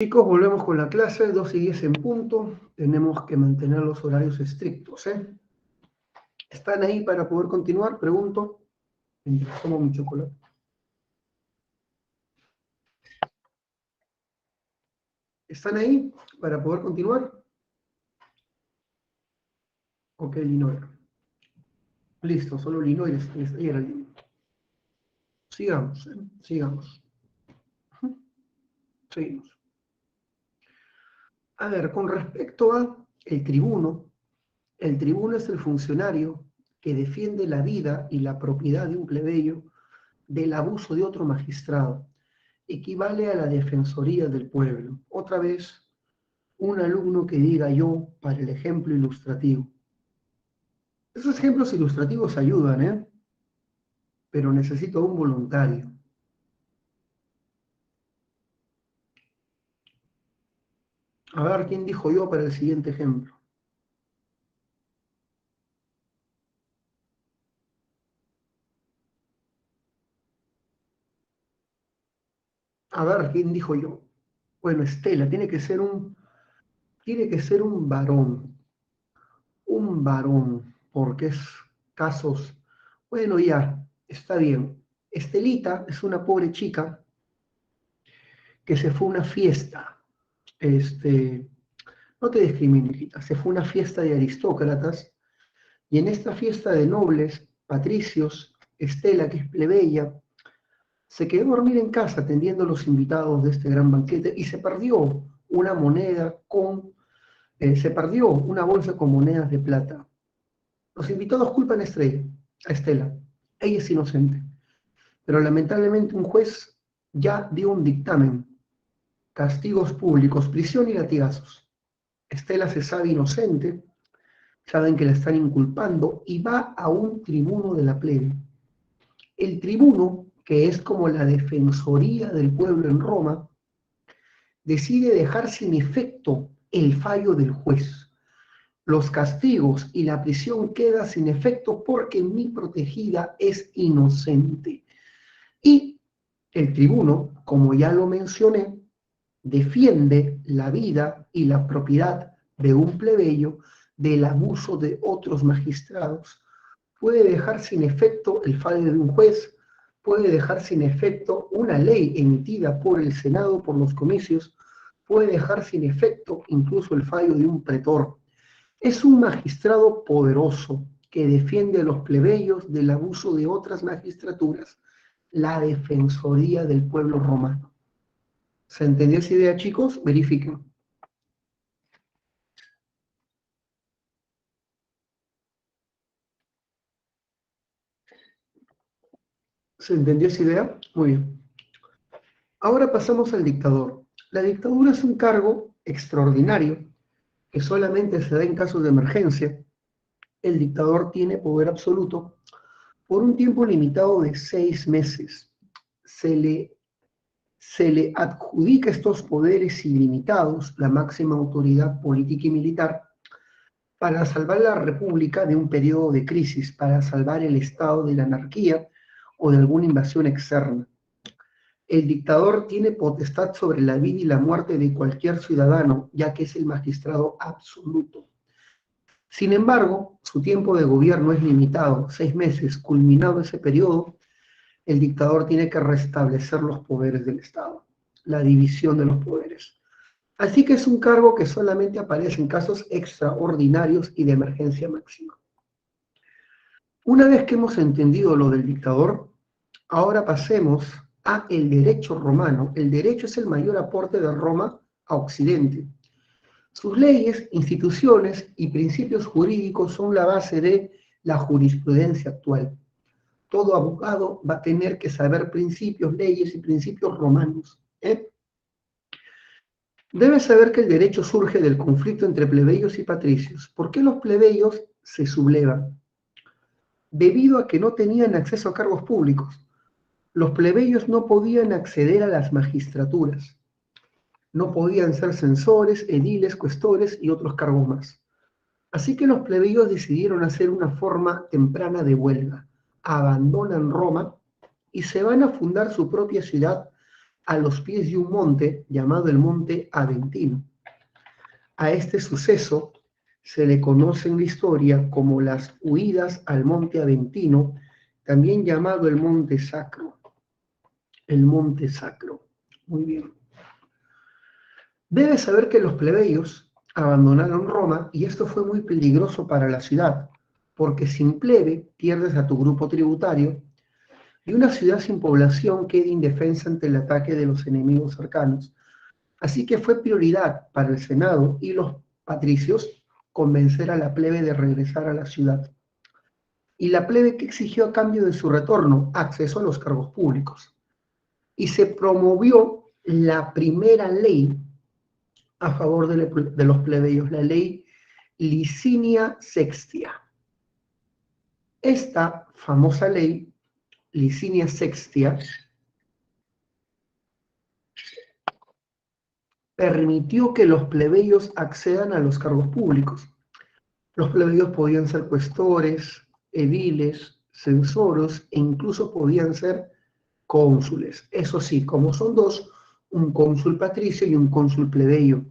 Chicos, volvemos con la clase, 2:10 en punto. Tenemos que mantener los horarios estrictos, ¿eh? ¿Están ahí para poder continuar? Pregunto. Mientras tomo mi chocolate. ¿Están ahí para poder continuar? Ok, Linoir. Listo, solo Linoir era el... Sigamos, ¿eh? Sigamos. Seguimos. A ver, con respecto a el tribuno es el funcionario que defiende la vida y la propiedad de un plebeyo del abuso de otro magistrado. Equivale a la defensoría del pueblo. Otra vez, un alumno que diga yo para el ejemplo ilustrativo. Esos ejemplos ilustrativos ayudan, ¿eh? Pero necesito un voluntario. A ver, ¿quién dijo yo para el siguiente ejemplo? A ver, ¿quién dijo yo? Bueno, Estela, tiene que ser un varón. Un varón, porque es casos... Bueno, ya, está bien. Estelita es una pobre chica que se fue a una fiesta. No te discrimines, hijita. Se fue a una fiesta de aristócratas y en esta fiesta de nobles, patricios, Estela, que es plebeya, se quedó a dormir en casa atendiendo a los invitados de este gran banquete y se perdió una se perdió una bolsa con monedas de plata. Los invitados culpan a Estela. Ella es inocente. Pero lamentablemente un juez ya dio un dictamen. Castigos públicos, prisión y latigazos. Estela se sabe inocente, saben que la están inculpando y va a un tribuno de la plebe. El tribuno, que es como la defensoría del pueblo en Roma, decide dejar sin efecto el fallo del juez. Los castigos y la prisión quedan sin efecto porque mi protegida es inocente. Y el tribuno, como ya lo mencioné, defiende la vida y la propiedad de un plebeyo del abuso de otros magistrados. Puede dejar sin efecto el fallo de un juez, puede dejar sin efecto una ley emitida por el Senado, por los comicios, puede dejar sin efecto incluso el fallo de un pretor. Es un magistrado poderoso que defiende a los plebeyos del abuso de otras magistraturas, la defensoría del pueblo romano. ¿Se entendió esa idea, chicos? Verifiquen. ¿Se entendió esa idea? Muy bien. Ahora pasamos al dictador. La dictadura es un cargo extraordinario que solamente se da en casos de emergencia. El dictador tiene poder absoluto por un tiempo limitado de 6 meses. Se le adjudica estos poderes ilimitados, la máxima autoridad política y militar, para salvar la república de un periodo de crisis, para salvar el estado de la anarquía o de alguna invasión externa. El dictador tiene potestad sobre la vida y la muerte de cualquier ciudadano, ya que es el magistrado absoluto. Sin embargo, su tiempo de gobierno es limitado, 6 meses. Culminado ese periodo, el dictador tiene que restablecer los poderes del Estado, la división de los poderes. Así que es un cargo que solamente aparece en casos extraordinarios y de emergencia máxima. Una vez que hemos entendido lo del dictador, ahora pasemos a el derecho romano. El derecho es el mayor aporte de Roma a Occidente. Sus leyes, instituciones y principios jurídicos son la base de la jurisprudencia actual. Todo abogado va a tener que saber principios, leyes y principios romanos. Debe saber que el derecho surge del conflicto entre plebeyos y patricios. ¿Por qué los plebeyos se sublevan? Debido a que no tenían acceso a cargos públicos. Los plebeyos no podían acceder a las magistraturas. No podían ser censores, ediles, cuestores y otros cargos más. Así que los plebeyos decidieron hacer una forma temprana de huelga. Abandonan Roma y se van a fundar su propia ciudad a los pies de un monte llamado el Monte Aventino. A este suceso se le conoce en la historia como las huidas al Monte Aventino, también llamado el Monte Sacro. El Monte Sacro. Muy bien. Debes saber que los plebeyos abandonaron Roma y esto fue muy peligroso para la ciudad, porque sin plebe pierdes a tu grupo tributario y una ciudad sin población queda indefensa ante el ataque de los enemigos cercanos. Así que fue prioridad para el Senado y los patricios convencer a la plebe de regresar a la ciudad. Y la plebe que exigió a cambio de su retorno acceso a los cargos públicos. Y se promovió la primera ley a favor de los plebeyos, la ley Licinia Sextia. Esta famosa ley, Licinia Sextia, permitió que los plebeyos accedan a los cargos públicos. Los plebeyos podían ser cuestores, ediles, censoros e incluso podían ser cónsules. Eso sí, como son dos, un cónsul patricio y un cónsul plebeyo.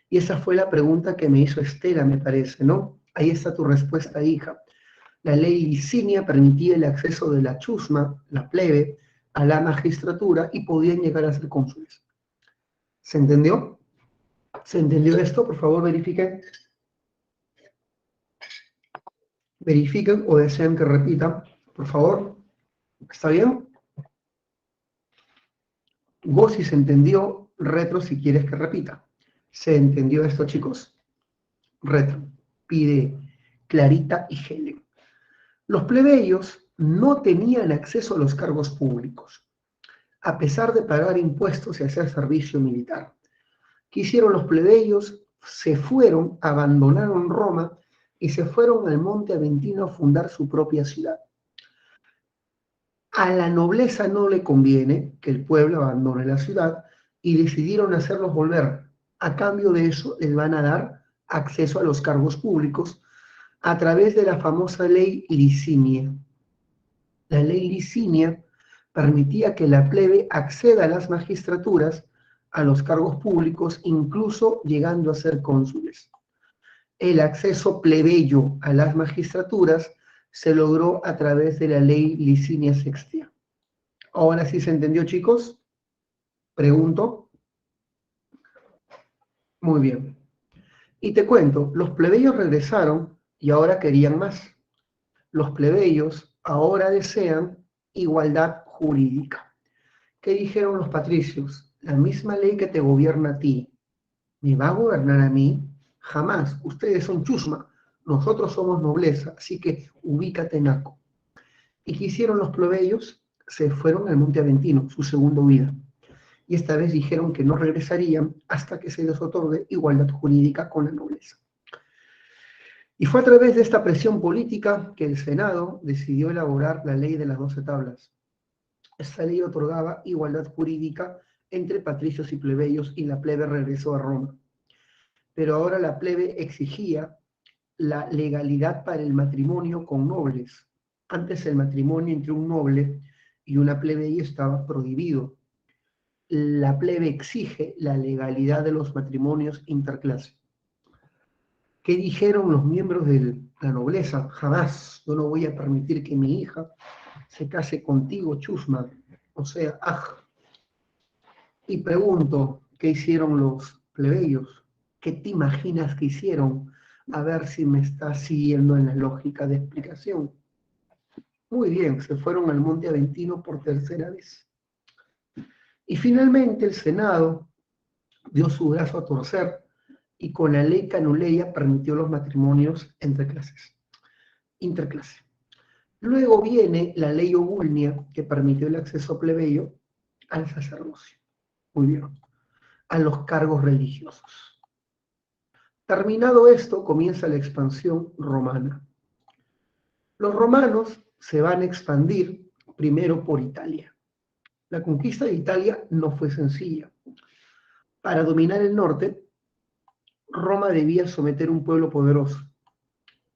Y esa fue la pregunta que me hizo Estela, me parece, ¿no? Ahí está tu respuesta, hija. La ley Licinia permitía el acceso de la chusma, la plebe, a la magistratura y podían llegar a ser cónsules. ¿Se entendió? ¿Se entendió esto? Por favor, verifiquen. Verifiquen o desean que repita, por favor. ¿Está bien? Go si se entendió, retro si quieres que repita. ¿Se entendió esto, chicos? Retro. Pide Clarita y Helen. Los plebeyos no tenían acceso a los cargos públicos, a pesar de pagar impuestos y hacer servicio militar. ¿Qué hicieron los plebeyos? Se fueron, abandonaron Roma y se fueron al Monte Aventino a fundar su propia ciudad. A la nobleza no le conviene que el pueblo abandone la ciudad y decidieron hacerlos volver. A cambio de eso les van a dar acceso a los cargos públicos a través de la famosa ley Licinia. La ley Licinia permitía que la plebe acceda a las magistraturas, a los cargos públicos, incluso llegando a ser cónsules. El acceso plebeyo a las magistraturas se logró a través de la ley Licinia Sextia. ¿Ahora sí se entendió, chicos? Pregunto. Muy bien. Y te cuento, los plebeyos regresaron y ahora querían más. Los plebeyos ahora desean igualdad jurídica. ¿Qué dijeron los patricios? La misma ley que te gobierna a ti, ¿me va a gobernar a mí? Jamás. Ustedes son chusma, nosotros somos nobleza, así que ubícate, naco. ¿Y qué hicieron los plebeyos? Se fueron al Monte Aventino, su segunda huida. Y esta vez dijeron que no regresarían hasta que se les otorgue igualdad jurídica con la nobleza. Y fue a través de esta presión política que el Senado decidió elaborar la ley de las 12 tablas. Esta ley otorgaba igualdad jurídica entre patricios y plebeyos y la plebe regresó a Roma. Pero ahora la plebe exigía la legalidad para el matrimonio con nobles. Antes el matrimonio entre un noble y una plebeya estaba prohibido. La plebe exige la legalidad de los matrimonios interclase. ¿Qué dijeron los miembros de la nobleza? Jamás, yo no voy a permitir que mi hija se case contigo, chusma. O sea, Y pregunto, ¿qué hicieron los plebeyos? ¿Qué te imaginas que hicieron? A ver si me estás siguiendo en la lógica de explicación. Muy bien, se fueron al Monte Aventino por tercera vez. Y finalmente el Senado dio su brazo a torcer y con la ley Canuleia permitió los matrimonios entre clases, interclase. Luego viene la ley Obulnia, que permitió el acceso plebeyo al sacerdocio. Muy bien. A los cargos religiosos. Terminado esto, comienza la expansión romana. Los romanos se van a expandir primero por Italia. La conquista de Italia no fue sencilla. Para dominar el norte, Roma debía someter un pueblo poderoso,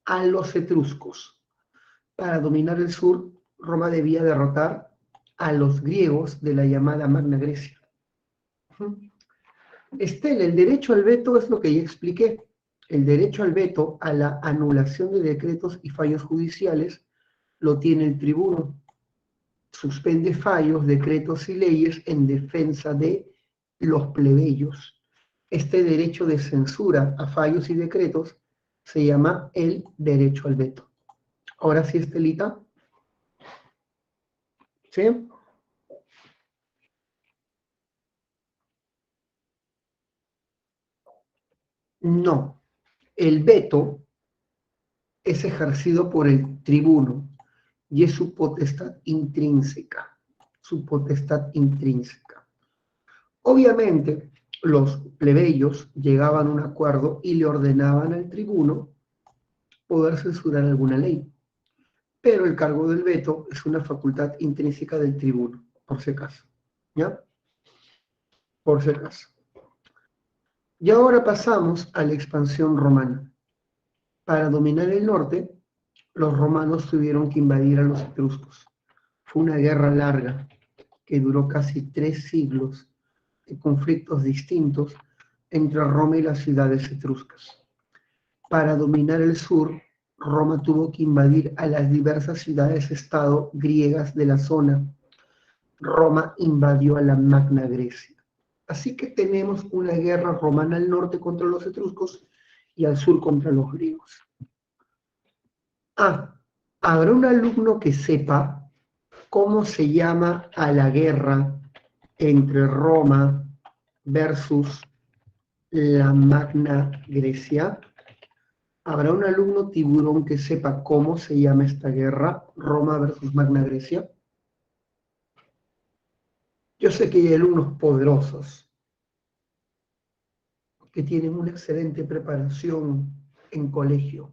a los etruscos. Para dominar el sur, Roma debía derrotar a los griegos de la llamada Magna Grecia. Estela, el derecho al veto es lo que ya expliqué. El derecho al veto a la anulación de decretos y fallos judiciales lo tiene el tribuno. Suspende fallos, decretos y leyes en defensa de los plebeyos. Este derecho de censura a fallos y decretos se llama el derecho al veto. Ahora sí, Estelita. ¿Sí? No. El veto es ejercido por el tribuno y es su potestad intrínseca. Su potestad intrínseca. Obviamente, los plebeyos llegaban a un acuerdo y le ordenaban al tribuno poder censurar alguna ley. Pero el cargo del veto es una facultad intrínseca del tribuno, por si acaso. ¿Ya? Por si acaso. Y ahora pasamos a la expansión romana. Para dominar el norte, los romanos tuvieron que invadir a los etruscos. Fue una guerra larga que duró casi 3 siglos de conflictos distintos entre Roma y las ciudades etruscas. Para dominar el sur, Roma tuvo que invadir a las diversas ciudades-estado griegas de la zona. Roma invadió a la Magna Grecia. Así que tenemos una guerra romana al norte contra los etruscos y al sur contra los griegos. Habrá un alumno que sepa cómo se llama a la guerra entre Roma versus la Magna Grecia. ¿Habrá un alumno tiburón que sepa cómo se llama esta guerra, Roma versus Magna Grecia? Yo sé que hay alumnos poderosos que tienen una excelente preparación en colegio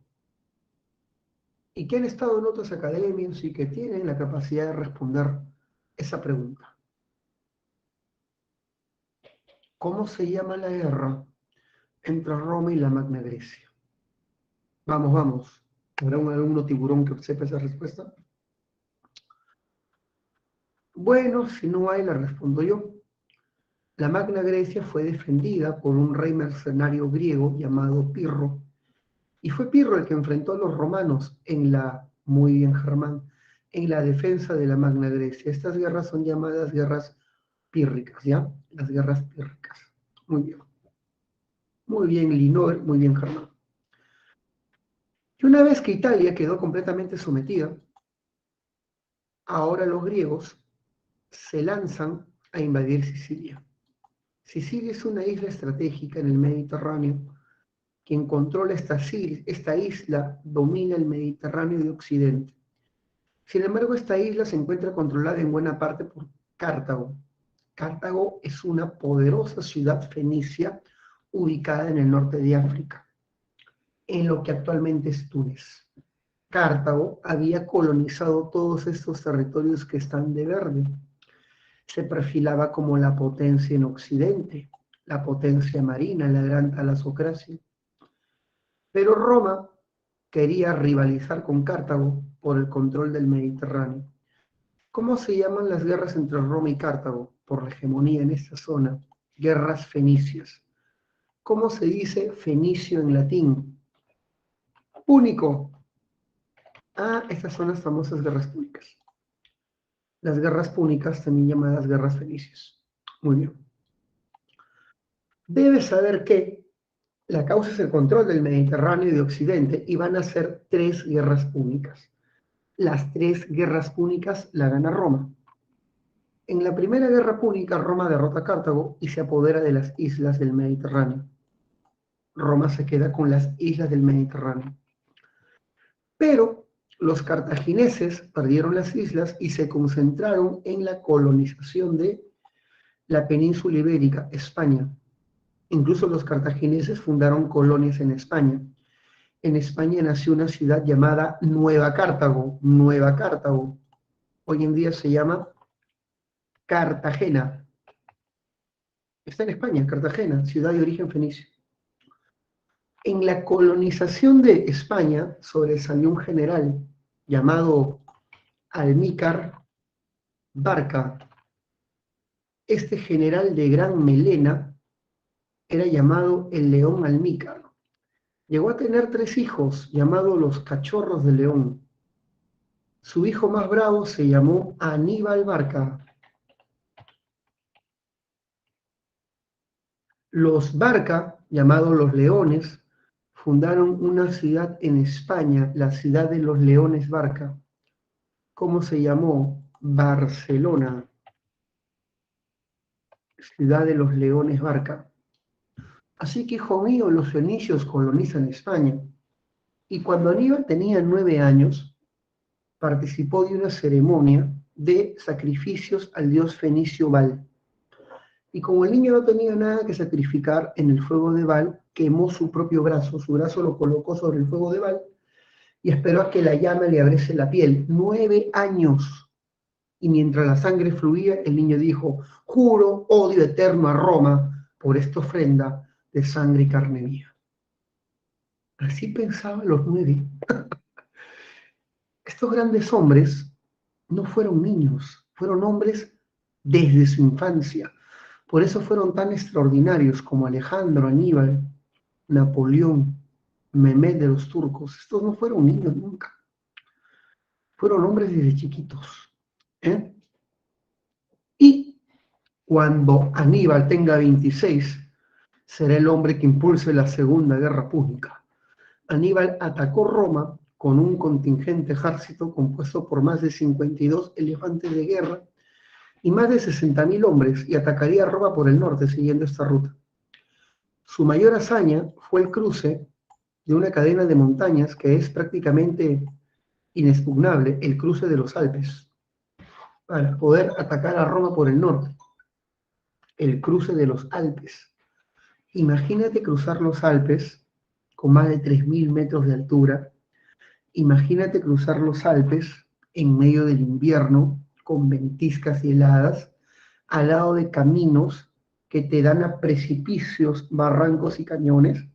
y que han estado en otras academias y que tienen la capacidad de responder esa pregunta. ¿Cómo se llama la guerra entre Roma y la Magna Grecia? Vamos, vamos. ¿Habrá un alumno tiburón que sepa esa respuesta? Bueno, si no hay, la respondo yo. La Magna Grecia fue defendida por un rey mercenario griego llamado Pirro, y fue Pirro el que enfrentó a los romanos muy bien Germán, en la defensa de la Magna Grecia. Estas guerras son llamadas guerras pírricas, ¿ya? Las guerras pírricas. Muy bien. Muy bien, Linor, muy bien, Germán. Y una vez que Italia quedó completamente sometida, ahora los griegos se lanzan a invadir Sicilia. Sicilia es una isla estratégica en el Mediterráneo. Quien controla esta isla domina el Mediterráneo de Occidente. Sin embargo, esta isla se encuentra controlada en buena parte por Cartago. Cartago es una poderosa ciudad fenicia ubicada en el norte de África, en lo que actualmente es Túnez. Cartago había colonizado todos estos territorios que están de verde. Se perfilaba como la potencia en Occidente, la potencia marina, la gran talasocracia. Pero Roma quería rivalizar con Cartago por el control del Mediterráneo. ¿Cómo se llaman las guerras entre Roma y Cartago? Por la hegemonía en esta zona. Guerras fenicias. ¿Cómo se dice fenicio en latín? Púnico. Estas son las famosas guerras púnicas. Las guerras púnicas, también llamadas guerras fenicias. Muy bien. Debes saber que la causa es el control del Mediterráneo y de Occidente y van a ser 3 guerras púnicas. Las 3 guerras púnicas la gana Roma. En la primera guerra púnica, Roma derrota a Cartago y se apodera de las islas del Mediterráneo. Roma se queda con las islas del Mediterráneo. Pero los cartagineses perdieron las islas y se concentraron en la colonización de la península ibérica, España. Incluso los cartagineses fundaron colonias en España. En España nació una ciudad llamada Nueva Cartago. Nueva Cartago. Hoy en día se llama Cartagena. Está en España, Cartagena, ciudad de origen fenicio. En la colonización de España sobresalió un general llamado Almícar Barca. Este general de gran melena era llamado el León Almícar. Llegó a tener 3 hijos, llamados los Cachorros de León. Su hijo más bravo se llamó Aníbal Barca. Los Barca, llamados los Leones, fundaron una ciudad en España, la ciudad de los Leones Barca. ¿Cómo se llamó? Barcelona, ciudad de los Leones Barca. Así que, hijo mío, los fenicios colonizan España. Y cuando Aníbal tenía 9 años, participó de una ceremonia de sacrificios al dios fenicio Baal. Y como el niño no tenía nada que sacrificar en el fuego de Baal, quemó su propio brazo. Su brazo lo colocó sobre el fuego de Baal y esperó a que la llama le abriese la piel. 9 años. Y mientras la sangre fluía, el niño dijo: juro odio eterno a Roma por esta ofrenda de sangre y carne mía. Así pensaban los 9. Estos grandes hombres no fueron niños, fueron hombres desde su infancia. Por eso fueron tan extraordinarios como Alejandro, Aníbal, Napoleón, Mehmed de los turcos. Estos no fueron niños nunca. Fueron hombres desde chiquitos. Y cuando Aníbal tenga 26, será el hombre que impulse la Segunda Guerra Púnica. Aníbal atacó Roma con un contingente ejército compuesto por más de 52 elefantes de guerra y más de 60.000 hombres, y atacaría Roma por el norte siguiendo esta ruta. Su mayor hazaña fue el cruce de una cadena de montañas que es prácticamente inexpugnable, el cruce de los Alpes, para poder atacar a Roma por el norte. El cruce de los Alpes. Imagínate cruzar los Alpes con más de 3.000 metros de altura. Imagínate cruzar los Alpes en medio del invierno, con ventiscas y heladas, al lado de caminos que te dan a precipicios, barrancos y cañones,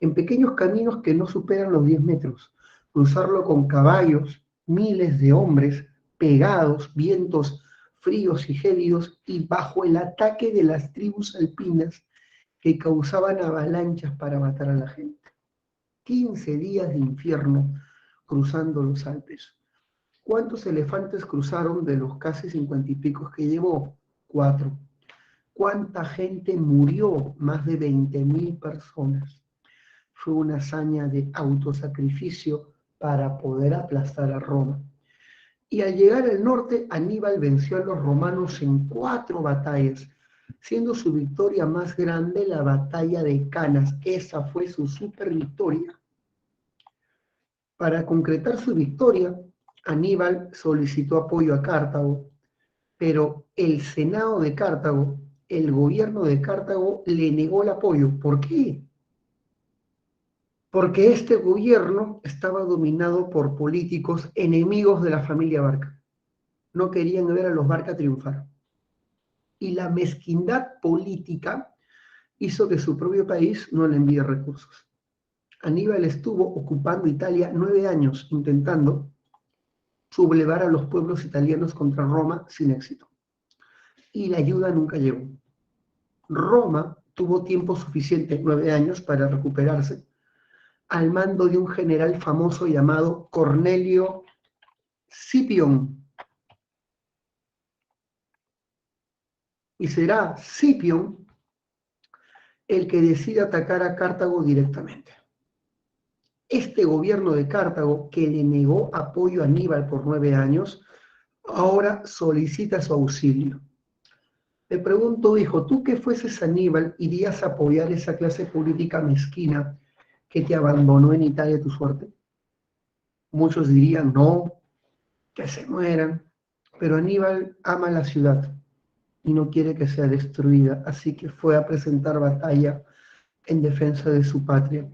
en pequeños caminos que no superan los 10 metros. Cruzarlo con caballos, miles de hombres pegados, vientos fríos y gélidos, y bajo el ataque de las tribus alpinas que causaban avalanchas para matar a la gente. 15 días de infierno cruzando los Alpes. ¿Cuántos elefantes cruzaron de los casi 50 y pico que llevó? 4. ¿Cuánta gente murió? Más de 20.000 personas. Fue una hazaña de autosacrificio para poder aplastar a Roma. Y al llegar al norte, Aníbal venció a los romanos en 4 batallas, siendo su victoria más grande la batalla de Canas. Esa fue su super victoria. Para concretar su victoria, Aníbal solicitó apoyo a Cartago, pero el Senado de Cartago, el gobierno de Cartago, le negó el apoyo. ¿Por qué? Porque este gobierno estaba dominado por políticos enemigos de la familia Barca. No querían ver a los Barca triunfar. Y la mezquindad política hizo que su propio país no le envíe recursos. Aníbal estuvo ocupando Italia 9 años intentando sublevar a los pueblos italianos contra Roma sin éxito. Y la ayuda nunca llegó. Roma tuvo tiempo suficiente, 9 años, para recuperarse, al mando de un general famoso llamado Cornelio Scipión. Y será Scipión el que decide atacar a Cartago directamente. Este gobierno de Cartago, que le negó apoyo a Aníbal por 9 años, ahora solicita su auxilio. Le pregunto, hijo, ¿tú que fueses Aníbal irías a apoyar esa clase política mezquina que te abandonó en Italia tu suerte? Muchos dirían no, que se mueran, pero Aníbal ama la ciudad y no quiere que sea destruida, así que fue a presentar batalla en defensa de su patria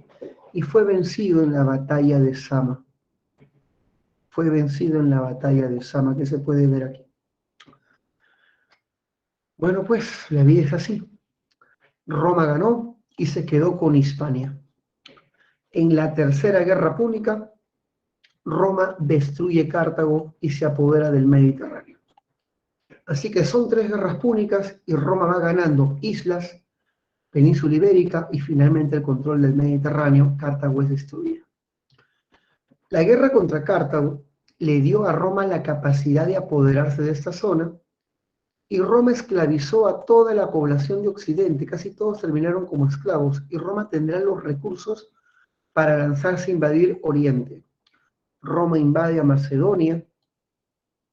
y fue vencido en la batalla de Sama. Fue vencido en la batalla de Sama, que se puede ver aquí. Bueno, pues la vida es así. Roma ganó y se quedó con Hispania. En la Tercera Guerra Púnica, Roma destruye Cartago y se apodera del Mediterráneo. Así que son 3 guerras púnicas y Roma va ganando islas, península ibérica y finalmente el control del Mediterráneo. Cartago es destruida. La guerra contra Cartago le dio a Roma la capacidad de apoderarse de esta zona y Roma esclavizó a toda la población de Occidente. Casi todos terminaron como esclavos y Roma tendrá los recursos para lanzarse a invadir Oriente. Roma invade a Macedonia,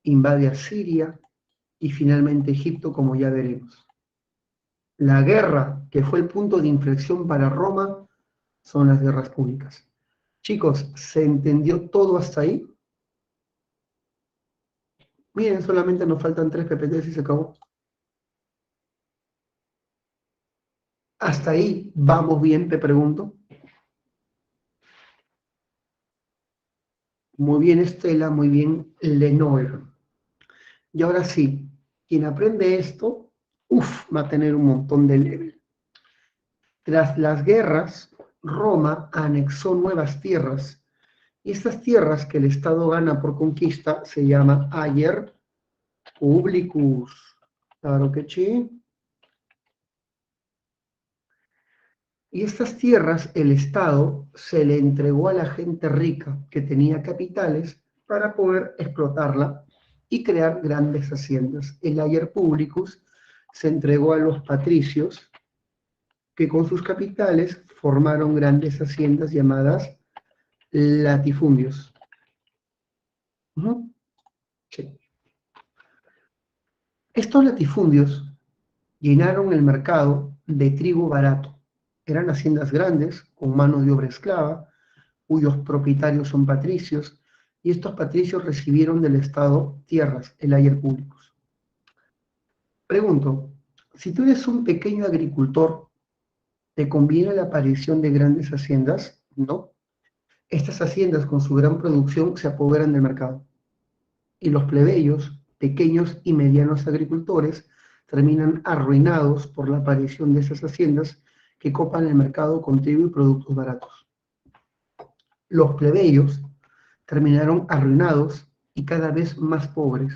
invade a Siria y finalmente Egipto, como ya veremos. La guerra que fue el punto de inflexión para Roma son las guerras púnicas. Chicos, ¿se entendió todo hasta ahí? Miren, solamente nos faltan 3 PPTs y se acabó. ¿Hasta ahí vamos bien, te pregunto? Muy bien, Estela, muy bien, Lenoir. Y ahora sí, quien aprende esto, va a tener un montón de level. Tras las guerras, Roma anexó nuevas tierras, y estas tierras que el Estado gana por conquista se llama ager publicus. Claro que sí. Y estas tierras el Estado se le entregó a la gente rica que tenía capitales para poder explotarla y crear grandes haciendas. El ager publicus se entregó a los patricios que con sus capitales formaron grandes haciendas llamadas latifundios. Sí. Estos latifundios llenaron el mercado de trigo barato. Eran haciendas grandes, con mano de obra esclava, cuyos propietarios son patricios, y estos patricios recibieron del Estado tierras, el ager publicus. Pregunto, si tú eres un pequeño agricultor, ¿te conviene la aparición de grandes haciendas? No. Estas haciendas con su gran producción se apoderan del mercado. Y los plebeyos, pequeños y medianos agricultores, terminan arruinados por la aparición de esas haciendas que copan el mercado con trigo y productos baratos. Los plebeyos terminaron arruinados y cada vez más pobres,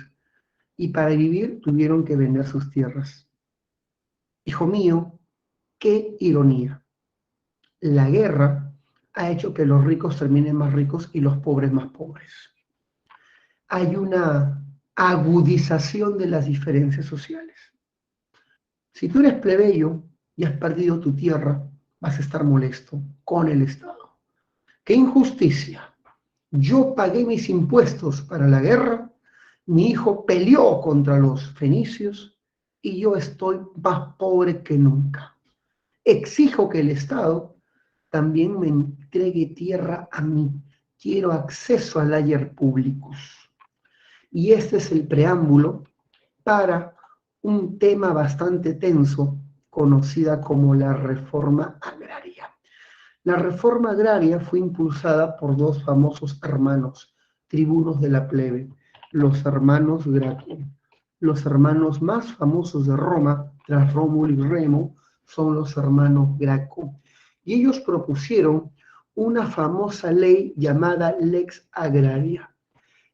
y para vivir tuvieron que vender sus tierras. Hijo mío, qué ironía. La guerra ha hecho que los ricos terminen más ricos y los pobres más pobres. Hay una agudización de las diferencias sociales. Si tú eres plebeyo y has perdido tu tierra, vas a estar molesto con el Estado. ¡Qué injusticia! Yo pagué mis impuestos para la guerra, mi hijo peleó contra los fenicios y yo estoy más pobre que nunca. Exijo que el Estado también me entregue tierra a mí. Quiero acceso al ager publicus. Y este es el preámbulo para un tema bastante tenso, conocida como la reforma agraria. La reforma agraria fue impulsada por 2 famosos hermanos, tribunos de la plebe, los hermanos Graco. Los hermanos más famosos de Roma, tras Rómulo y Remo, son los hermanos Graco. Y ellos propusieron una famosa ley llamada Lex Agraria.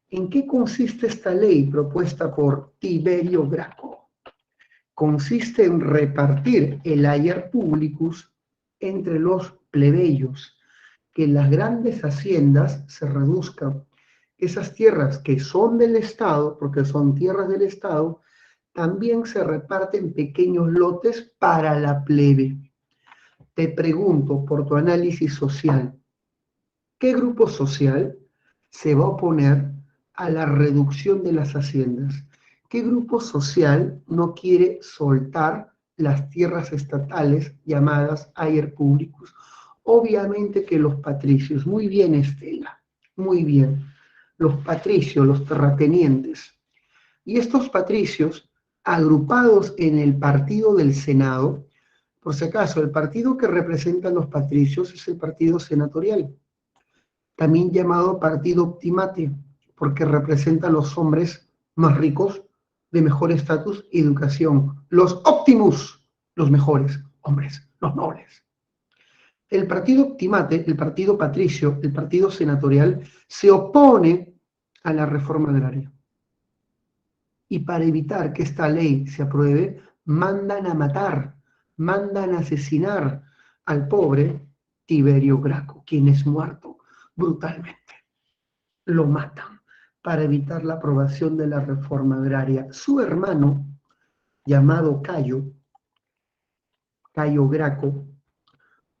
¿En qué consiste esta ley propuesta por Tiberio Graco? Consiste en repartir el ager publicus entre los plebeyos, que las grandes haciendas se reduzcan. Esas tierras que son del Estado, porque son tierras del Estado, también se reparten pequeños lotes para la plebe. Te pregunto, por tu análisis social, ¿qué grupo social se va a oponer a la reducción de las haciendas? ¿Qué grupo social no quiere soltar las tierras estatales llamadas ager publicus? Obviamente que los patricios. Muy bien, Estela, muy bien. Los patricios, los terratenientes. Y estos patricios, agrupados en el partido del Senado, por si acaso, el partido que representa a los patricios es el partido senatorial, también llamado partido optimate, porque representa a los hombres más ricos, de mejor estatus y educación. Los optimus, los mejores hombres, los nobles. El partido optimate, el partido patricio, el partido senatorial, se opone a la reforma agraria. Y para evitar que esta ley se apruebe, mandan a matar, mandan a asesinar al pobre Tiberio Graco, quien es muerto brutalmente. Lo matan para evitar la aprobación de la reforma agraria. Su hermano, llamado Cayo Graco,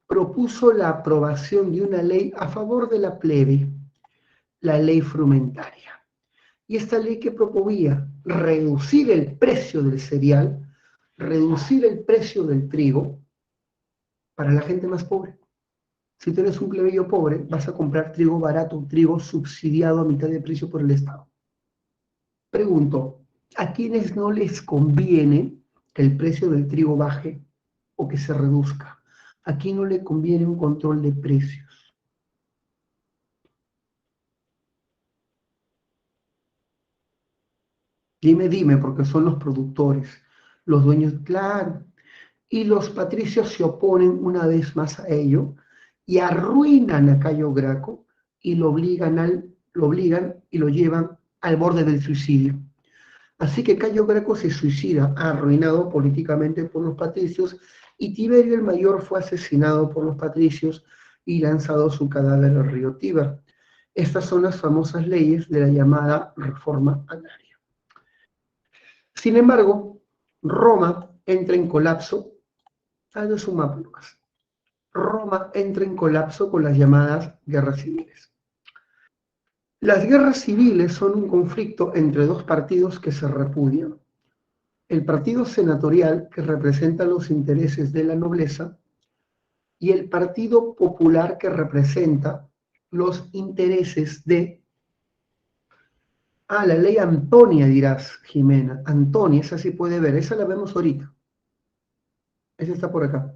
propuso la aprobación de una ley a favor de la plebe, la ley frumentaria. Y esta ley que proponía reducir el precio del cereal, reducir el precio del trigo para la gente más pobre. Si tú eres un plebeyo pobre, vas a comprar trigo barato, trigo subsidiado a mitad de precio por el Estado. Pregunto, ¿a quienes no les conviene que el precio del trigo baje o que se reduzca? ¿A quién no le conviene un control de precios? Dime, porque son los productores, los dueños, claro. Y los patricios se oponen una vez más a ello y arruinan a Cayo Graco y lo obligan y lo llevan al borde del suicidio. Así que Cayo Graco se suicida, arruinado políticamente por los patricios, y Tiberio el Mayor fue asesinado por los patricios y lanzado su cadáver al río Tíber. Estas son las famosas leyes de la llamada reforma agraria. Sin embargo, Roma entra en colapso. No es un mapa, Lucas. Roma entra en colapso con las llamadas guerras civiles. Las guerras civiles son un conflicto entre dos partidos que se repudian. El partido senatorial, que representa los intereses de la nobleza, y el partido popular, que representa los intereses de... la ley Antonia, dirás, Jimena. Antonia, esa sí puede ver, esa la vemos ahorita. Esa está por acá.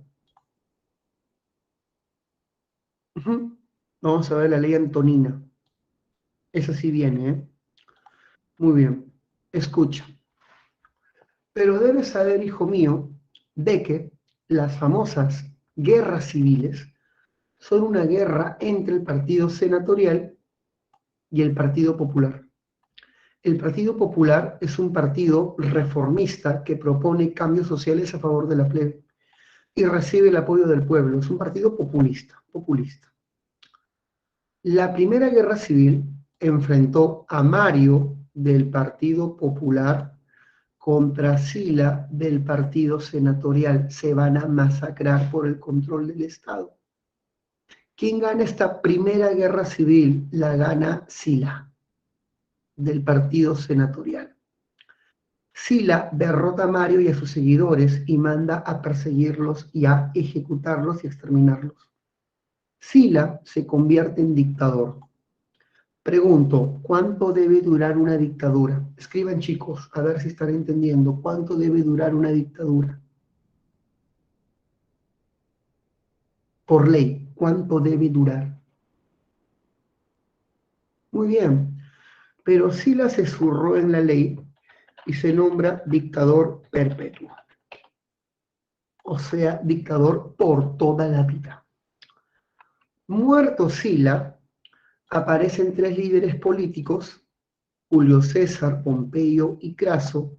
Vamos a ver la ley Antonina. Esa sí viene, ¿eh? Muy bien. Escucha. Pero debes saber, hijo mío, de que las famosas guerras civiles son una guerra entre el partido senatorial y el Partido Popular. El Partido Popular es un partido reformista que propone cambios sociales a favor de la plebe y recibe el apoyo del pueblo. Es un partido populista. La Primera Guerra Civil enfrentó a Mario del Partido Popular contra Sila del partido senatorial. Se van a masacrar por el control del Estado. ¿Quién gana esta primera guerra civil? La gana Sila, del partido senatorial. Sila derrota a Mario y a sus seguidores y manda a perseguirlos y a ejecutarlos y exterminarlos. Sila se convierte en dictador. Pregunto, ¿cuánto debe durar una dictadura? Escriban, chicos, a ver si están entendiendo. ¿Cuánto debe durar una dictadura? Por ley, ¿cuánto debe durar? Muy bien, pero Sila se zurró en la ley y se nombra dictador perpetuo. O sea, dictador por toda la vida. Muerto Sila, aparecen tres líderes políticos, Julio César, Pompeyo y Craso,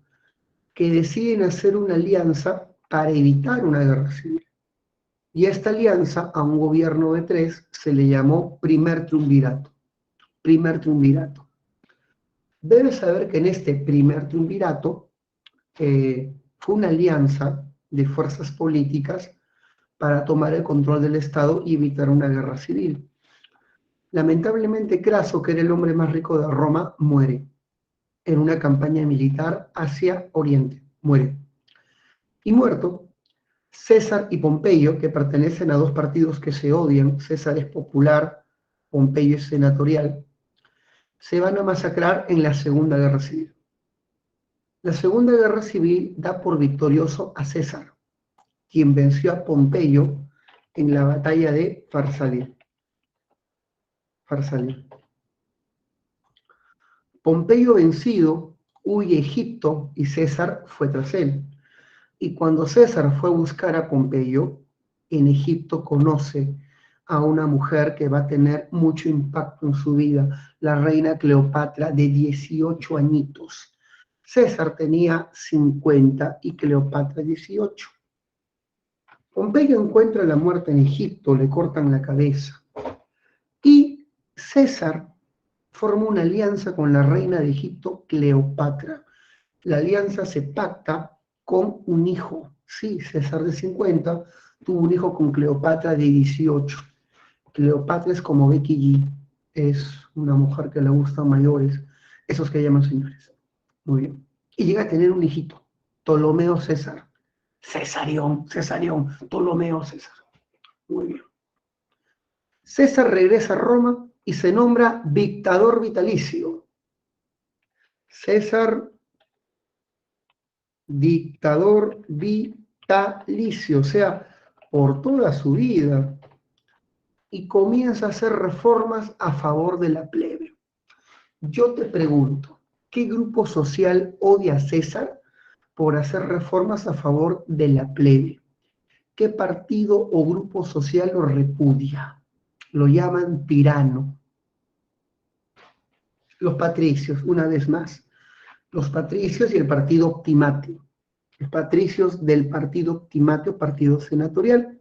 que deciden hacer una alianza para evitar una guerra civil. Y a esta alianza, a un gobierno de tres, se le llamó primer triunvirato. Debes saber que en este primer triunvirato fue una alianza de fuerzas políticas para tomar el control del Estado y evitar una guerra civil. Lamentablemente, Craso, que era el hombre más rico de Roma, muere en una campaña militar hacia Oriente. Muere. Y muerto, César y Pompeyo, que pertenecen a dos partidos que se odian, César es popular, Pompeyo es senatorial, se van a masacrar en la Segunda Guerra Civil. La Segunda Guerra Civil da por victorioso a César, quien venció a Pompeyo en la batalla de Farsalia. Pompeyo vencido huye a Egipto y César fue tras él. Y cuando César fue a buscar a Pompeyo, en Egipto conoce a una mujer que va a tener mucho impacto en su vida, la reina Cleopatra, de 18 añitos. César tenía 50 y Cleopatra 18. Pompeyo encuentra la muerte en Egipto, le cortan la cabeza. Y César forma una alianza con la reina de Egipto, Cleopatra. La alianza se pacta con un hijo. Sí, César de 50 tuvo un hijo con Cleopatra de 18. Cleopatra es como Becky G. Es una mujer que le gustan mayores, esos que llaman señores. Muy bien. Y llega a tener un hijito, Ptolomeo César. Cesarión, Ptolomeo César. Muy bien. César regresa a Roma y se nombra dictador vitalicio. César, dictador vitalicio, o sea, por toda su vida, y comienza a hacer reformas a favor de la plebe. Yo te pregunto, ¿qué grupo social odia a César por hacer reformas a favor de la plebe? ¿Qué partido o grupo social lo repudia? Lo llaman tirano. Los patricios, una vez más. Los patricios y el partido optimate. Los patricios del partido optimate o partido senatorial.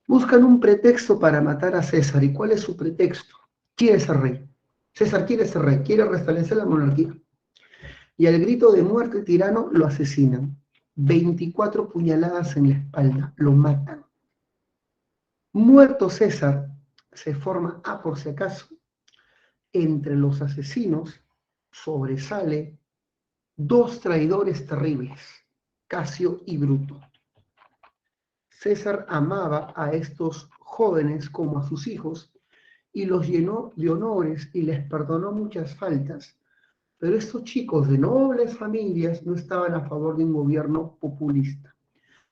Buscan un pretexto para matar a César. ¿Y cuál es su pretexto? Quiere ser rey. César quiere ser rey, quiere restablecer la monarquía. Y al grito de muerte tirano lo asesinan. 24 puñaladas en la espalda, lo matan. Muerto César, se forma, por si acaso, entre los asesinos sobresale dos traidores terribles, Casio y Bruto. César amaba a estos jóvenes como a sus hijos y los llenó de honores y les perdonó muchas faltas. Pero estos chicos de nobles familias no estaban a favor de un gobierno populista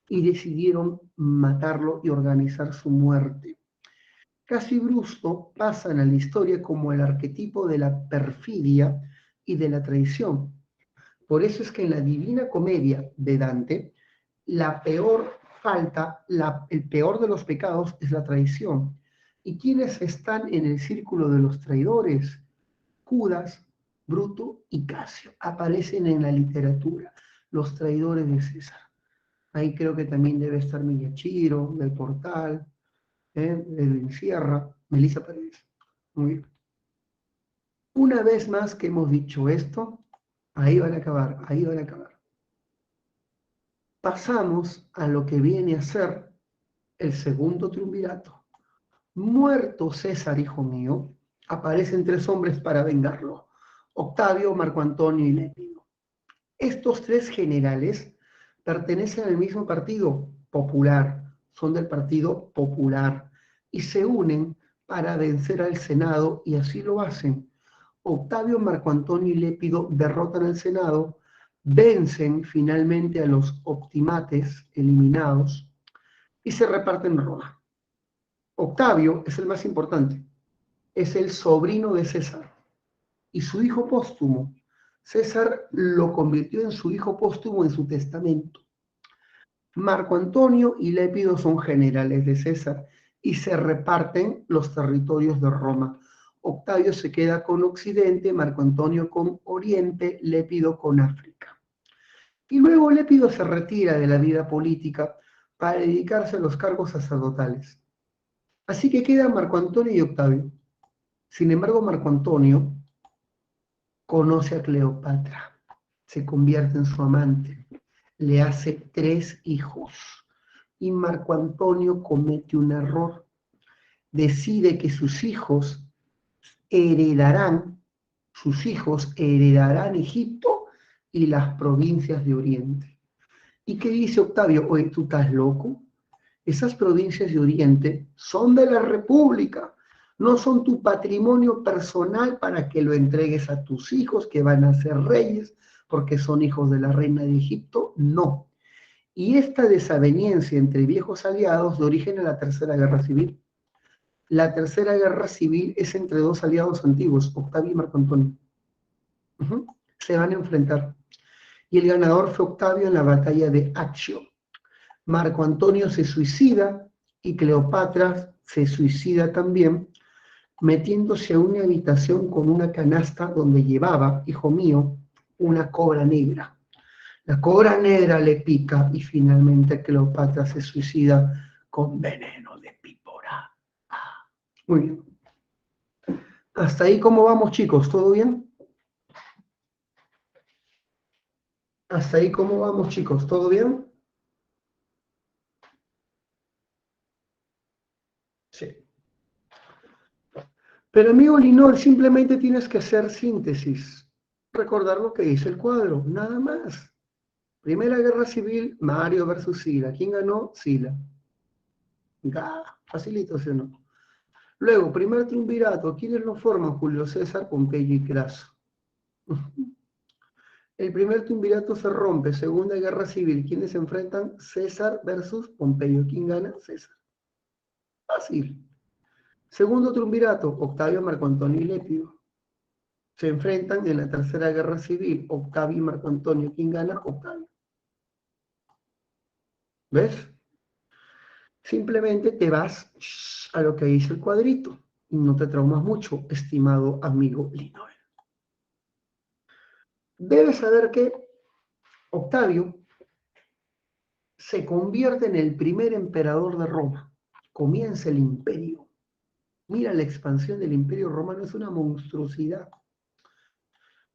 y decidieron matarlo y organizar su muerte. Casio y Bruto pasan a la historia como el arquetipo de la perfidia y de la traición. Por eso es que en la Divina Comedia de Dante, la peor falta, el peor de los pecados es la traición. ¿Y quiénes están en el círculo de los traidores? Judas, Bruto y Casio. Aparecen en la literatura, los traidores de César. Ahí creo que también debe estar Miyachiro, del Portal, Edwin Sierra, Melissa Pérez. Muy bien. Una vez más que hemos dicho esto, ahí van a acabar, ahí van a acabar. Pasamos a lo que viene a ser el segundo triunvirato. Muerto César, hijo mío, aparecen tres hombres para vengarlo: Octavio, Marco Antonio y Lépido. Estos tres generales pertenecen al mismo partido popular, son del Partido Popular, y se unen para vencer al Senado, y así lo hacen. Octavio, Marco Antonio y Lépido derrotan al Senado, vencen finalmente a los optimates eliminados y se reparten Roma. Octavio es el más importante, es el sobrino de César y su hijo póstumo. César lo convirtió en su hijo póstumo en su testamento. Marco Antonio y Lépido son generales de César y se reparten los territorios de Roma. Octavio se queda con Occidente, Marco Antonio con Oriente, Lépido con África. Y luego Lépido se retira de la vida política para dedicarse a los cargos sacerdotales. Así que quedan Marco Antonio y Octavio. Sin embargo, Marco Antonio conoce a Cleopatra, se convierte en su amante, le hace 3 hijos. Y Marco Antonio comete un error. Decide que sus hijos heredarán Egipto y las provincias de Oriente. ¿Y qué dice Octavio? Oye, ¿tú estás loco? Esas provincias de Oriente son de la República, no son tu patrimonio personal para que lo entregues a tus hijos que van a ser reyes porque son hijos de la reina de Egipto. No. Y esta desaveniencia entre viejos aliados da origen a la Tercera Guerra Civil. La Tercera Guerra Civil es entre dos aliados antiguos, Octavio y Marco Antonio. Se van a enfrentar. Y el ganador fue Octavio en la batalla de Accio. Marco Antonio se suicida y Cleopatra se suicida también, metiéndose a una habitación con una canasta donde llevaba, hijo mío, una cobra negra. La cobra negra le pica y finalmente Cleopatra se suicida con veneno de víbora. Ah, muy bien. Hasta ahí, ¿cómo vamos, chicos? ¿Todo bien? Hasta ahí, ¿cómo vamos, chicos? ¿Todo bien? Sí. Pero amigo Linor, simplemente tienes que hacer síntesis. Recordar lo que dice el cuadro, nada más. Primera Guerra Civil, Mario versus Sila. ¿Quién ganó? Sila. Facilito, ¿sí o no? Luego, primer triunvirato. ¿Quiénes lo forman? Julio César, Pompeyo y Craso. El primer triunvirato se rompe. Segunda Guerra Civil. ¿Quiénes se enfrentan? César versus Pompeyo. ¿Quién gana? César. Fácil. Segundo triunvirato. Octavio, Marco Antonio y Lépido. Se enfrentan en la Tercera Guerra Civil. Octavio y Marco Antonio. ¿Quién gana? Octavio. ¿Ves? Simplemente te vas a lo que dice el cuadrito y no te traumas mucho, estimado amigo Linoel. Debes saber que Octavio se convierte en el primer emperador de Roma. Comienza el imperio. Mira, la expansión del imperio romano es una monstruosidad.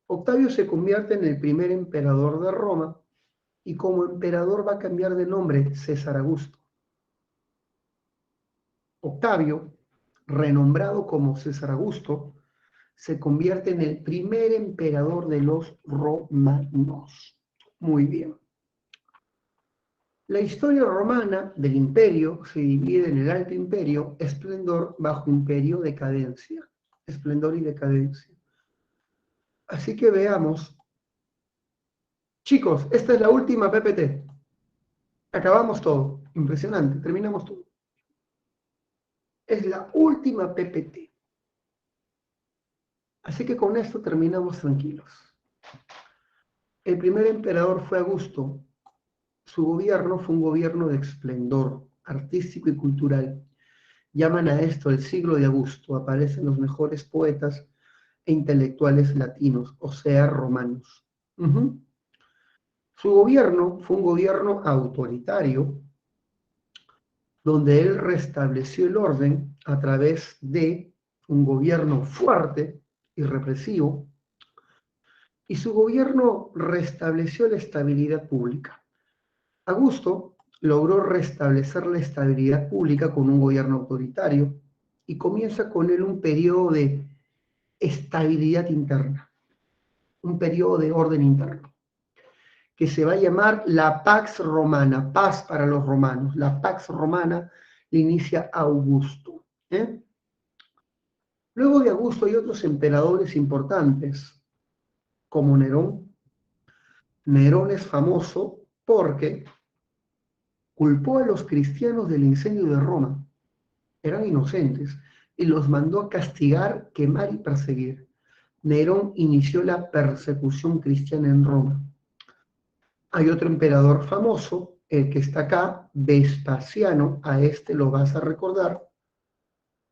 Octavio se convierte en el primer emperador de Roma y como emperador va a cambiar de nombre César Augusto. Octavio, renombrado como César Augusto, se convierte en el primer emperador de los romanos. Muy bien. La historia romana del imperio se divide en el Alto Imperio, esplendor bajo imperio, decadencia. Esplendor y decadencia. Así que veamos. Chicos, esta es la última PPT. Acabamos todo. Impresionante. Terminamos todo. Es la última PPT. Así que con esto terminamos tranquilos. El primer emperador fue Augusto. Su gobierno fue un gobierno de esplendor artístico y cultural. Llaman a esto el siglo de Augusto. Aparecen los mejores poetas e intelectuales latinos, o sea, romanos. Su gobierno fue un gobierno autoritario, donde él restableció el orden a través de un gobierno fuerte y represivo, y su gobierno restableció la estabilidad pública. Augusto logró restablecer la estabilidad pública con un gobierno autoritario y comienza con él un periodo de estabilidad interna, un periodo de orden interno, que se va a llamar la Pax Romana, paz para los romanos. La Pax Romana la inicia Augusto. Luego de Augusto hay otros emperadores importantes, como Nerón. Nerón es famoso porque culpó a los cristianos del incendio de Roma. Eran inocentes y los mandó a castigar, quemar y perseguir. Nerón inició la persecución cristiana en Roma. Hay otro emperador famoso, el que está acá, Vespasiano. A este lo vas a recordar,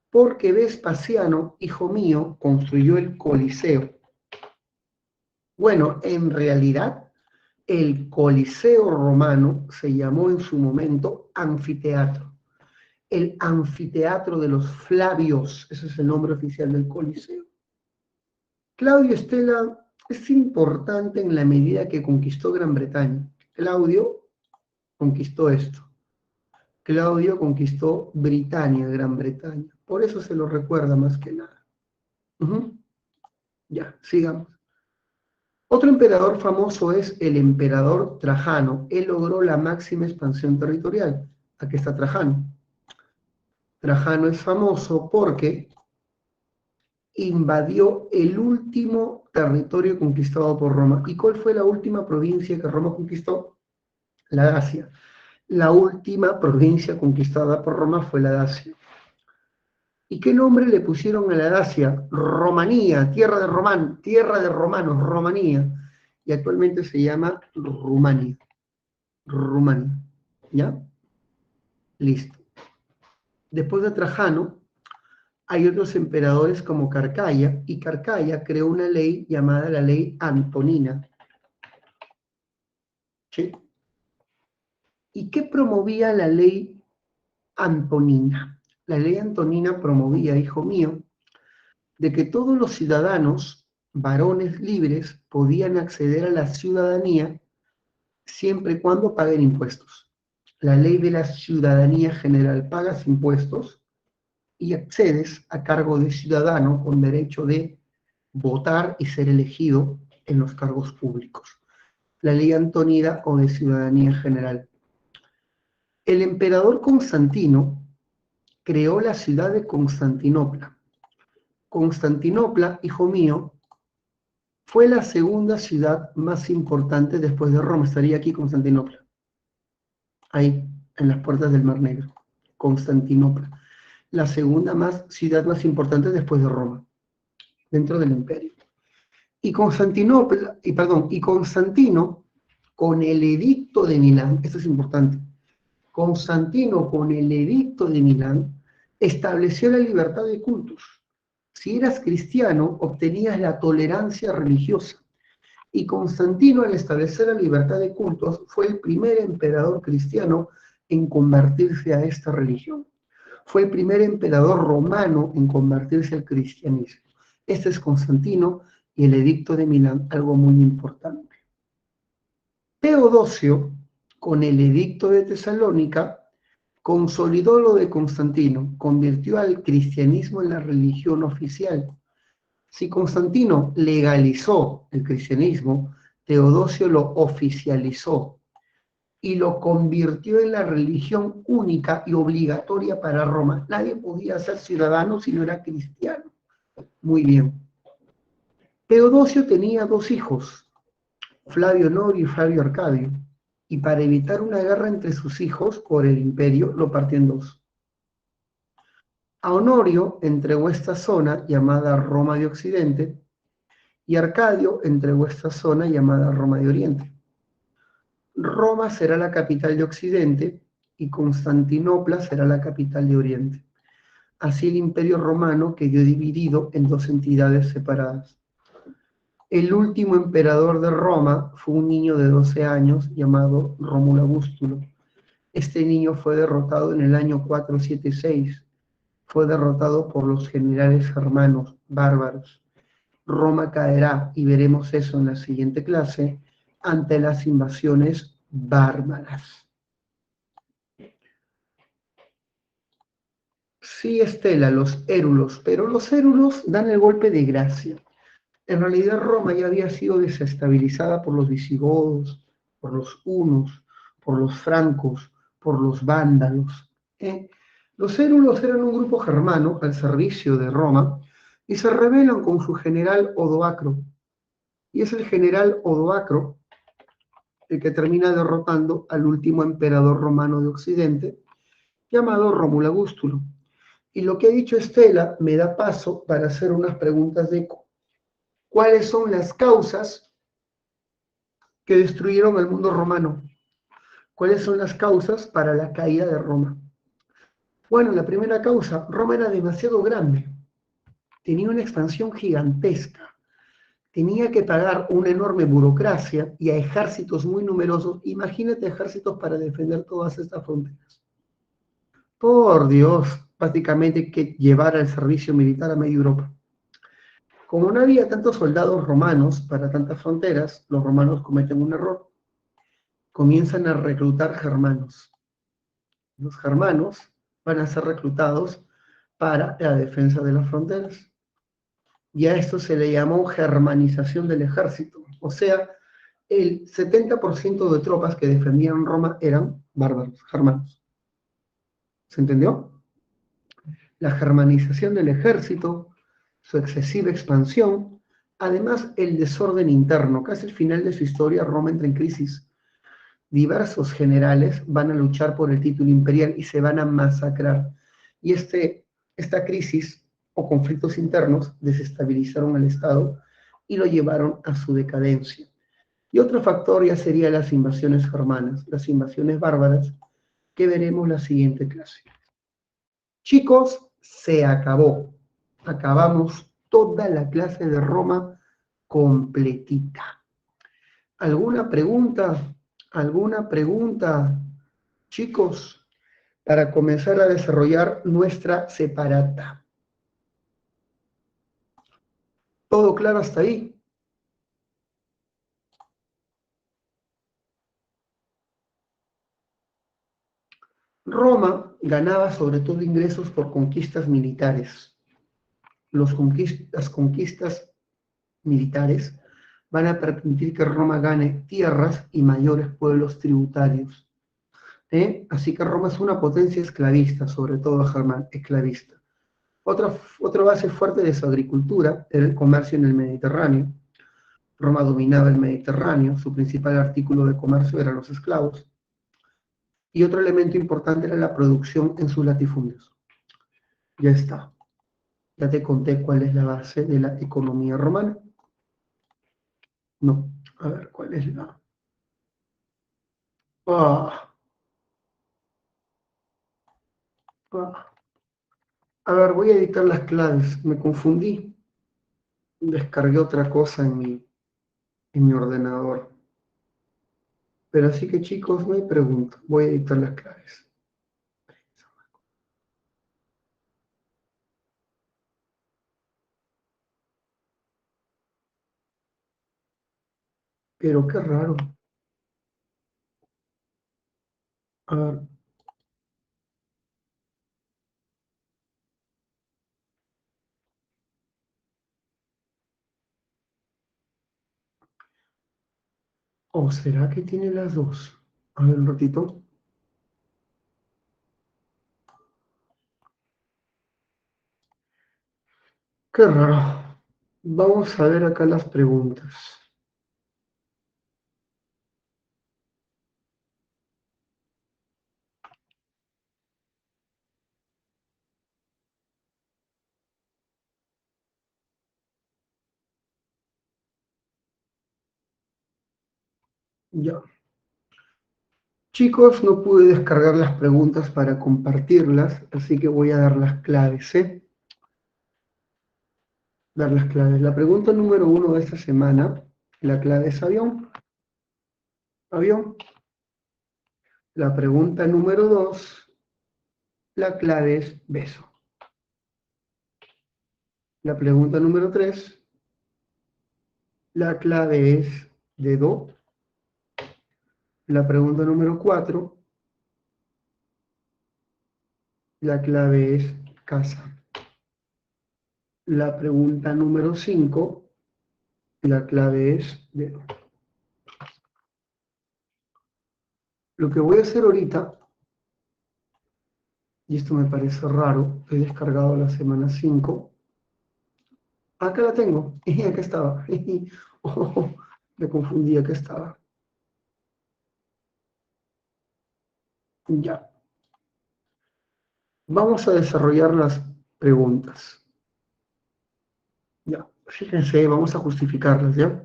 porque Vespasiano, hijo mío, construyó el Coliseo. Bueno, en realidad, el Coliseo romano se llamó en su momento anfiteatro. El anfiteatro de los Flavios, ese es el nombre oficial del Coliseo. Claudio Estela es importante en la medida que conquistó Gran Bretaña. Claudio conquistó esto. Claudio conquistó Britania, Gran Bretaña. Por eso se lo recuerda más que nada. Ya, sigamos. Otro emperador famoso es el emperador Trajano. Él logró la máxima expansión territorial. Aquí está Trajano. Trajano es famoso porque invadió el último territorio conquistado por Roma. ¿Y cuál fue la última provincia que Roma conquistó? La Dacia. La última provincia conquistada por Roma fue la Dacia. ¿Y qué nombre le pusieron a la Dacia? Romanía, tierra de romanos, Romanía. Y actualmente se llama Rumania. Rumania. ¿Ya? Listo. Después de Trajano, hay otros emperadores como Carcalla, y Carcalla creó una ley llamada la ley Antonina. ¿sí? ¿Y qué promovía la ley antonina? La ley antonina promovía, hijo mío, de que todos los ciudadanos, varones libres, podían acceder a la ciudadanía siempre y cuando paguen impuestos. La ley de la ciudadanía general: pagas impuestos y accedes a cargo de ciudadano con derecho de votar y ser elegido en los cargos públicos. La ley antonina o de ciudadanía general. El emperador Constantino creó la ciudad de Constantinopla. Constantinopla, hijo mío, fue la segunda ciudad más importante después de Roma. Estaría aquí Constantinopla, ahí, en las puertas del Mar Negro. Constantinopla, la segunda ciudad más importante después de Roma, dentro del imperio. Y Constantino, con el edicto de Milán, esto es importante, Constantino, con el edicto de Milán, estableció la libertad de cultos. Si eras cristiano, obtenías la tolerancia religiosa. Y Constantino, al establecer la libertad de cultos, fue el primer emperador cristiano en convertirse a esta religión. Fue el primer emperador romano en convertirse al cristianismo. Este es Constantino y el edicto de Milán, algo muy importante. Teodosio, con el edicto de Tesalónica, consolidó lo de Constantino, convirtió al cristianismo en la religión oficial. Si Constantino legalizó el cristianismo, Teodosio lo oficializó y lo convirtió en la religión única y obligatoria para Roma. Nadie podía ser ciudadano si no era cristiano. Muy bien. Teodosio tenía dos hijos, Flavio Honorio y Flavio Arcadio, y para evitar una guerra entre sus hijos por el imperio, lo partió en dos. A Honorio entregó esta zona llamada Roma de Occidente, y Arcadio entregó esta zona llamada Roma de Oriente. Roma será la capital de Occidente y Constantinopla será la capital de Oriente. Así el Imperio Romano quedó dividido en dos entidades separadas. El último emperador de Roma fue un niño de 12 años llamado Rómulo Augustulo. Este niño fue derrotado en el año 476. Fue derrotado por los generales germanos bárbaros. Roma caerá, y veremos eso en la siguiente clase, ante las invasiones bárbaras. Sí, Estela, los érulos, pero los érulos dan el golpe de gracia. En realidad Roma ya había sido desestabilizada por los visigodos, por los hunos, por los francos, por los vándalos. Los érulos eran un grupo germano al servicio de Roma y se rebelan con su general Odoacro. Y es el general Odoacro el que termina derrotando al último emperador romano de Occidente, llamado Rómulo Augustulo. Y lo que ha dicho Estela me da paso para hacer unas preguntas de eco. ¿Cuáles son las causas que destruyeron el mundo romano? ¿Cuáles son las causas para la caída de Roma? Bueno, la primera causa: Roma era demasiado grande, tenía una expansión gigantesca, tenía que pagar una enorme burocracia y a ejércitos muy numerosos. Imagínate ejércitos para defender todas estas fronteras. Por Dios, prácticamente que llevar al servicio militar a media Europa. Como no había tantos soldados romanos para tantas fronteras, los romanos cometen un error. Comienzan a reclutar germanos. Los germanos van a ser reclutados para la defensa de las fronteras. Y a esto se le llamó germanización del ejército. O sea, el 70% de tropas que defendían Roma eran bárbaros, germanos. ¿Se entendió? La germanización del ejército, su excesiva expansión, además el desorden interno. Casi al final de su historia, Roma entra en crisis. Diversos generales van a luchar por el título imperial y se van a masacrar. Y esta crisis o conflictos internos desestabilizaron al Estado y lo llevaron a su decadencia. Y otro factor ya sería las invasiones germanas, las invasiones bárbaras, que veremos la siguiente clase. Chicos, se acabó. Acabamos toda la clase de Roma completita. ¿Alguna pregunta? ¿Alguna pregunta, chicos, para comenzar a desarrollar nuestra separata? ¿Todo claro hasta ahí? Roma ganaba sobre todo ingresos por conquistas militares. Las conquistas militares van a permitir que Roma gane tierras y mayores pueblos tributarios. Así que Roma es una potencia esclavista, sobre todo Germán, esclavista. Otra base fuerte de su agricultura era el comercio en el Mediterráneo. Roma dominaba el Mediterráneo, su principal artículo de comercio eran los esclavos. Y otro elemento importante era la producción en sus latifundios. Ya está. Ya te conté cuál es la base de la economía romana. No. A ver, ¿cuál es la? Ah, ah. A ver, voy a editar las claves. Me confundí. Descargué otra cosa en mi ordenador. Pero así que chicos, no hay pregunta. Voy a editar las claves. Pero qué raro. A ver. ¿O será que tiene las dos? A ver un ratito. Qué raro. Vamos a ver acá las preguntas. Ya. Chicos, no pude descargar las preguntas para compartirlas, así que voy a dar las claves, ¿eh? Dar las claves. La pregunta número 1 de esta semana, la clave es avión. Avión. La pregunta número 2, la clave es beso. La pregunta número 3, la clave es dedo. La pregunta número 4, la clave es casa. La pregunta número 5, la clave es dedo. Lo que voy a hacer ahorita, y esto me parece raro, he descargado la semana 5. Acá la tengo. Acá estaba. Oh, me confundí, acá estaba. Ya. Vamos a desarrollar las preguntas. Ya. Fíjense, vamos a justificarlas, ¿ya?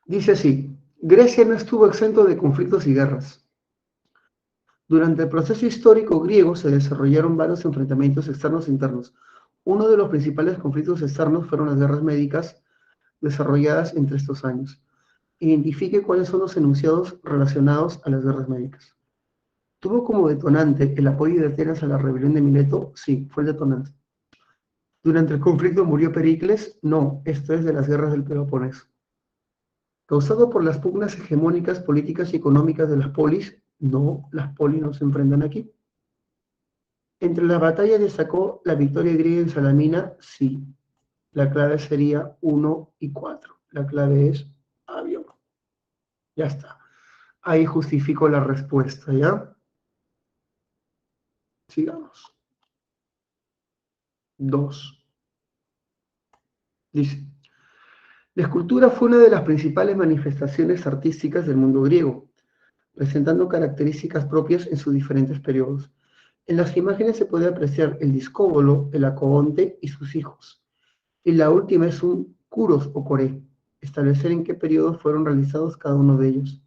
Dice así, Grecia no estuvo exento de conflictos y guerras. Durante el proceso histórico griego se desarrollaron varios enfrentamientos externos e internos. Uno de los principales conflictos externos fueron las guerras médicas desarrolladas entre estos años. Identifique cuáles son los enunciados relacionados a las guerras médicas. ¿Tuvo como detonante el apoyo de Atenas a la rebelión de Mileto? Sí, fue el detonante. ¿Durante el conflicto murió Pericles? No, esto es de las guerras del Peloponeso. ¿Causado por las pugnas hegemónicas políticas y económicas de las polis? No, las polis no se enfrentan aquí. ¿Entre las batallas destacó la victoria griega en Salamina? Sí. La clave sería 1 y 4. La clave es avión. Ya está. Ahí justifico la respuesta, ¿ya? Sigamos. 2. Dice, la escultura fue una de las principales manifestaciones artísticas del mundo griego, presentando características propias en sus diferentes periodos. En las imágenes se puede apreciar el discóbolo, el acoonte y sus hijos. Y la última es un kuros o coré, establecer en qué periodo fueron realizados cada uno de ellos.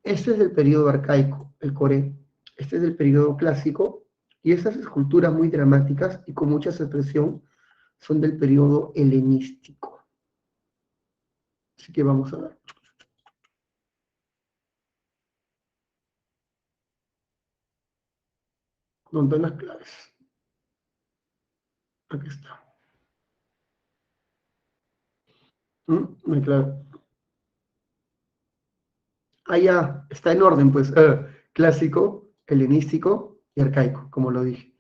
Este es del periodo arcaico, el coré. Este es del periodo clásico, y estas esculturas muy dramáticas y con mucha expresión son del periodo helenístico. Así que vamos a ver. ¿Dónde están las claves? Aquí está. Una clave. Ah, ya, está en orden, pues. Clásico, helenístico y arcaico, como lo dije.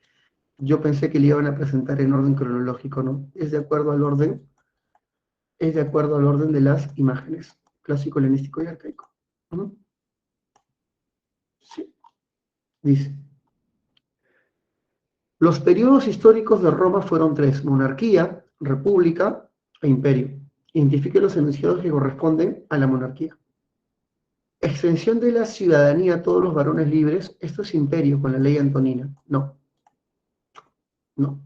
Yo pensé que le iban a presentar en orden cronológico, ¿no? Es de acuerdo al orden de las imágenes. Clásico, helenístico y arcaico. ¿Mm? Sí, dice. Los periodos históricos de Roma fueron tres: monarquía, república e imperio. Identifique los enunciados que corresponden a la monarquía. Extensión de la ciudadanía a todos los varones libres. Esto es imperio con la ley antonina. No, no.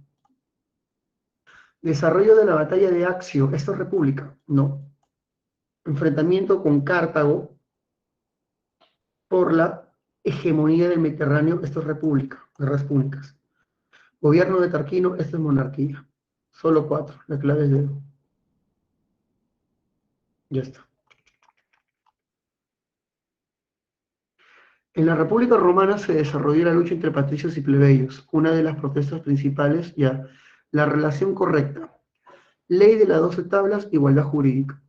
Desarrollo de la batalla de Accio. Esto es república. No. Enfrentamiento con Cartago por la hegemonía del Mediterráneo. Esto es república. Guerras púnicas. Gobierno de Tarquino. Esto es monarquía. Solo cuatro. La clave es de... Ya está. En la República Romana se desarrolló la lucha entre patricios y plebeyos. Una de las protestas principales, ya, la relación correcta. Ley de las 12 tablas, igualdad jurídica.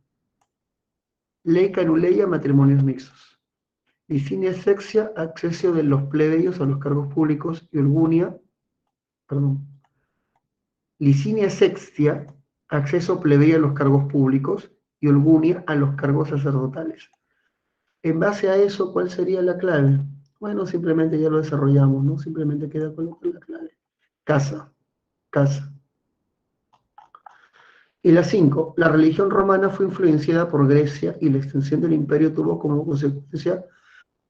Ley canuleia, matrimonios mixtos. Licinia sextia, acceso de los plebeyos a los cargos públicos y Olgunia, perdón. Licinia sextia, acceso plebeyo a los cargos públicos y Olgunia a los cargos sacerdotales. En base a eso, ¿cuál sería la clave? Bueno, simplemente ya lo desarrollamos, ¿no? Simplemente queda con la clave. Casa, casa. Y la 5, la religión romana fue influenciada por Grecia y la extensión del imperio tuvo como consecuencia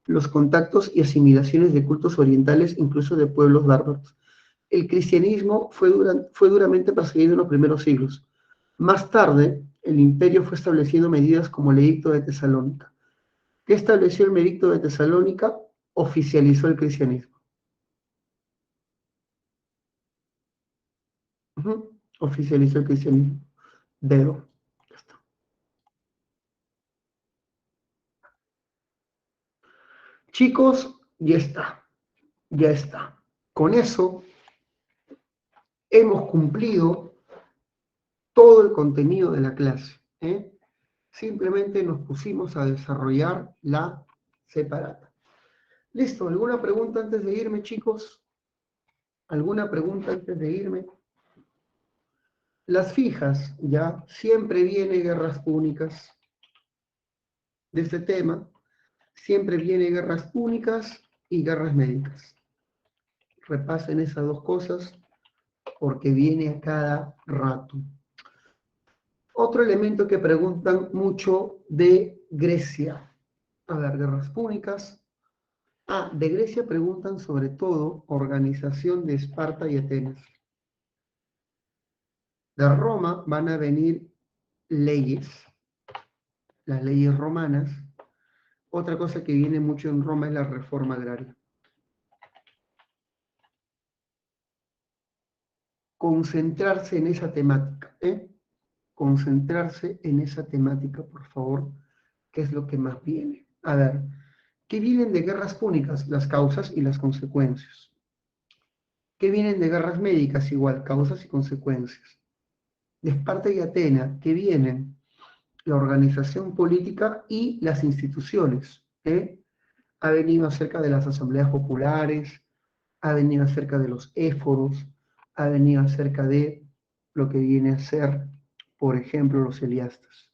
los contactos y asimilaciones de cultos orientales, incluso de pueblos bárbaros. El cristianismo fue duramente perseguido en los primeros siglos. Más tarde, el imperio fue estableciendo medidas como el Edicto de Tesalónica. ¿Qué estableció el Edicto de Tesalónica? Oficializó el cristianismo. Oficializó el cristianismo. Dedo. Ya está. Chicos, ya está. Ya está. Con eso hemos cumplido todo el contenido de la clase. Simplemente nos pusimos a desarrollar la separata. Listo, ¿alguna pregunta antes de irme, chicos? ¿Alguna pregunta antes de irme? Las fijas, ya, siempre viene guerras púnicas de este tema, siempre viene guerras púnicas y guerras médicas. Repasen esas dos cosas porque viene a cada rato. Otro elemento que preguntan mucho de Grecia. A ver, guerras púnicas. De Grecia preguntan sobre todo organización de Esparta y Atenas. De Roma van a venir leyes, las leyes romanas. Otra cosa que viene mucho en Roma es la reforma agraria. Concentrarse en esa temática, Concentrarse en esa temática, por favor, que es lo que más viene. A ver, ¿qué vienen de guerras púnicas? Las causas y las consecuencias. ¿Qué vienen de guerras médicas? Igual, causas y consecuencias. De Esparta y Atenas, ¿qué vienen? La organización política y las instituciones. Ha venido acerca de las asambleas populares, ha venido acerca de los éforos, ha venido acerca de lo que viene a ser, por ejemplo, los eliastas.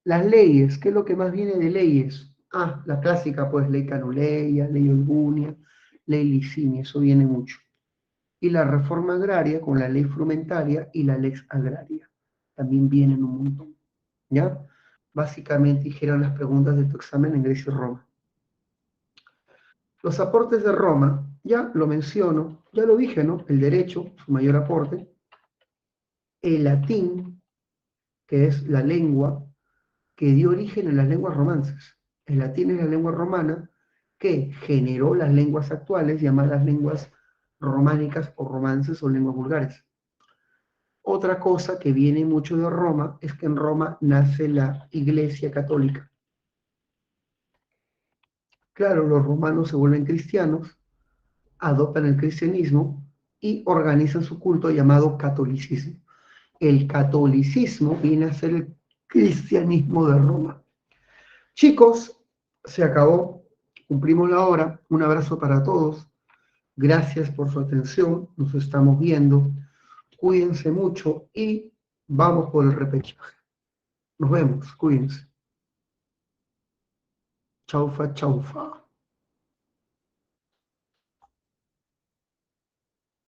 Las leyes, ¿qué es lo que más viene de leyes? La clásica, pues, ley Canuleia, ley Olgunia, ley Licinia, eso viene mucho. Y la reforma agraria con la ley frumentaria y la lex agraria. También vienen un montón. ¿Ya? Básicamente dijeron las preguntas de tu examen en Grecia y Roma. Los aportes de Roma, ya lo menciono, ya lo dije, ¿no? El derecho, su mayor aporte. El latín, que es la lengua que dio origen a las lenguas romances. El latín es la lengua romana que generó las lenguas actuales llamadas lenguas románicas o romances o lenguas vulgares. Otra cosa que viene mucho de Roma es que en Roma nace la Iglesia Católica. Claro, los romanos se vuelven cristianos, adoptan el cristianismo y organizan su culto llamado catolicismo. El catolicismo viene a ser el cristianismo de Roma. Chicos, se acabó, cumplimos la hora. Un abrazo para todos. Gracias por su atención. Nos estamos viendo. Cuídense mucho y vamos por el repechaje. Nos vemos. Cuídense. Chaufa, chaufa.